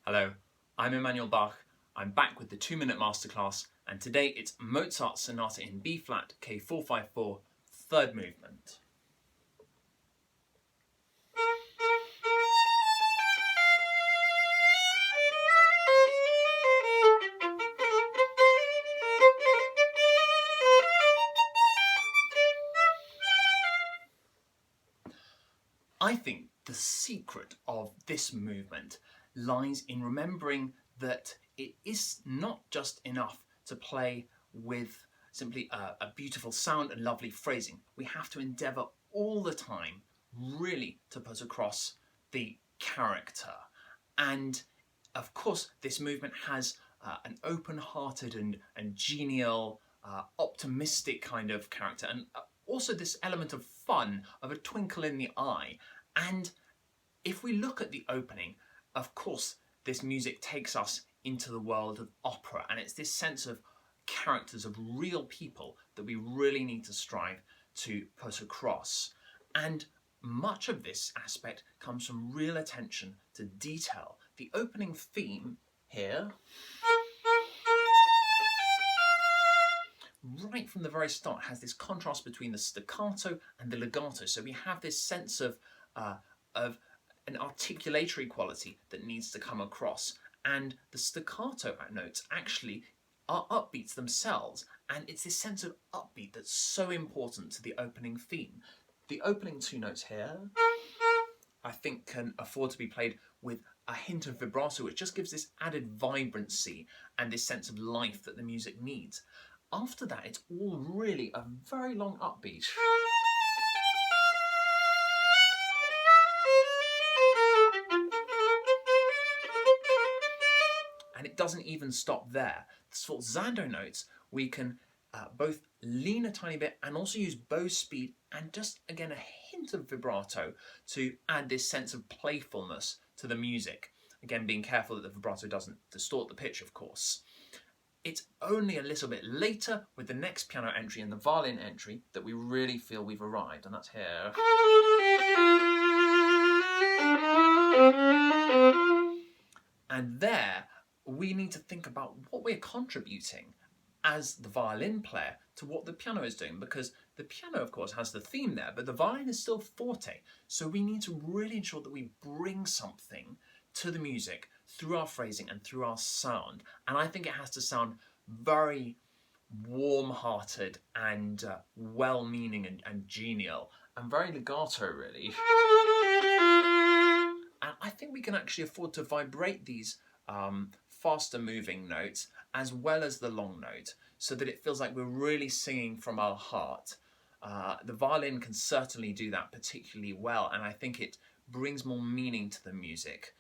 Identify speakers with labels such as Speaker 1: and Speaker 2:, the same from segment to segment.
Speaker 1: Hello, I'm Emmanuel Bach. I'm back with the 2-minute masterclass, and today it's Mozart Sonata in B-flat K.454, third movement. I think the secret of this movement lies in remembering that it is not just enough to play with simply a beautiful sound and lovely phrasing. We have to endeavour all the time really to put across the character. And of course, this movement has an open-hearted and genial, optimistic kind of character, and also this element of fun, of a twinkle in the eye. And if we look at the opening, of course, this music takes us into the world of opera, and it's this sense of characters, of real people that we really need to strive to put across. And much of this aspect comes from real attention to detail. The opening theme here, right from the very start, has this contrast between the staccato and the legato. So we have this sense of an articulatory quality that needs to come across. And the staccato notes actually are upbeats themselves. And it's this sense of upbeat that's so important to the opening theme. The opening two notes here, I think, can afford to be played with a hint of vibrato, which just gives this added vibrancy and this sense of life that the music needs. After that, it's all really a very long upbeat. And it doesn't even stop there. The sforzando notes, we can both lean a tiny bit and also use bow speed and just, again, a hint of vibrato to add this sense of playfulness to the music. Again, being careful that the vibrato doesn't distort the pitch, of course. It's only a little bit later with the next piano entry and the violin entry that we really feel we've arrived, and that's here. And there, we need to think about what we're contributing as the violin player to what the piano is doing, because the piano, of course, has the theme there, but the violin is still forte. So we need to really ensure that we bring something to the music through our phrasing and through our sound. And I think it has to sound very warm-hearted and well-meaning and genial, and very legato, really. And I think we can actually afford to vibrate these faster moving notes as well as the long note, so that it feels like we're really singing from our heart. The violin can certainly do that particularly well, and I think it brings more meaning to the music.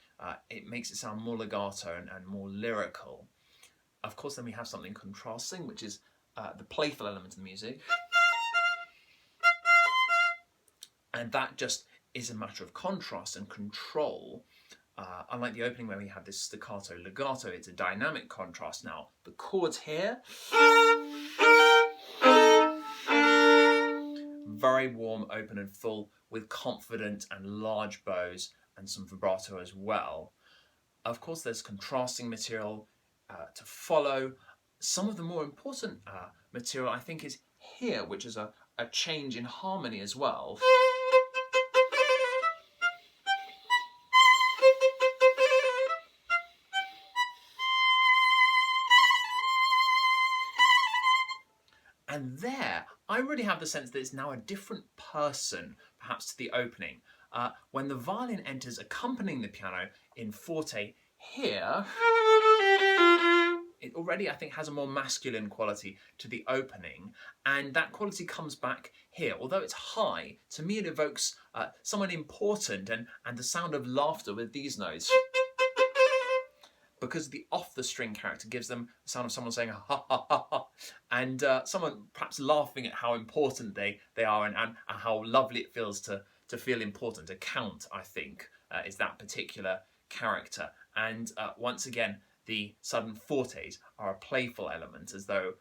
Speaker 1: It makes it sound more legato and more lyrical. Of course, then we have something contrasting, which is the playful element of the music. And that just is a matter of contrast and control. Unlike the opening where we have this staccato legato, it's a dynamic contrast now. The chords here, very warm, open and full, with confident and large bows and some vibrato as well. Of course, there's contrasting material to follow. Some of the more important material, I think, is here, which is a change in harmony as well. And there, I really have the sense that it's now a different person, perhaps, to the opening. When the violin enters accompanying the piano in forte here, it already, I think, has a more masculine quality to the opening, and that quality comes back here. Although it's high, to me it evokes someone important and the sound of laughter with these notes, because the off-the-string character gives them the sound of someone saying ha ha ha ha, and someone perhaps laughing at how important they are and how lovely it feels to feel important. A count, I think, is that particular character. And once again, the sudden fortes are a playful element, as though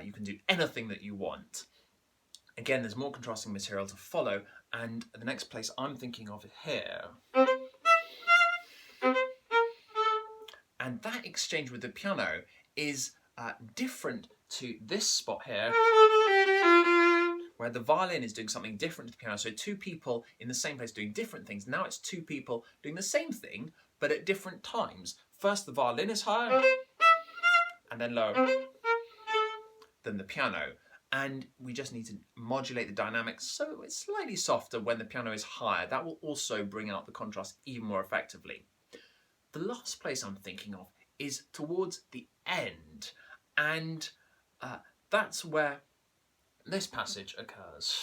Speaker 1: you can do anything that you want. Again, there's more contrasting material to follow, and the next place I'm thinking of here And that exchange with the piano is different to this spot here, where the violin is doing something different to the piano. So two people in the same place doing different things. Now it's two people doing the same thing, but at different times. First the violin is higher, and then lower than the piano. And we just need to modulate the dynamics so it's slightly softer when the piano is higher. That will also bring out the contrast even more effectively. The last place I'm thinking of is towards the end, and that's where this passage occurs.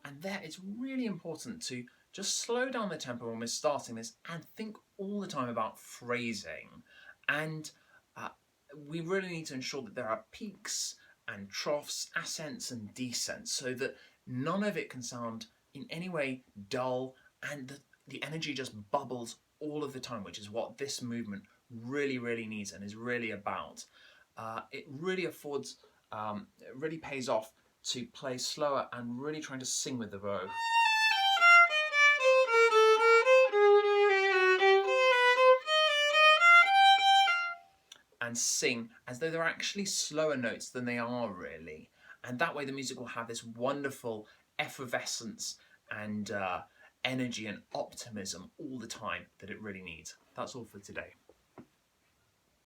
Speaker 1: And there it's really important to just slow down the tempo when we're starting this and think all the time about phrasing. And we really need to ensure that there are peaks and troughs, ascents and descents, so that none of it can sound in any way dull, and the energy just bubbles all of the time, which is what this movement really, really needs and is really about. It really affords, it really pays off to play slower and really trying to sing with the bow. And sing as though they're actually slower notes than they are really. And that way the music will have this wonderful effervescence and energy and optimism all the time that it really needs. That's all for today.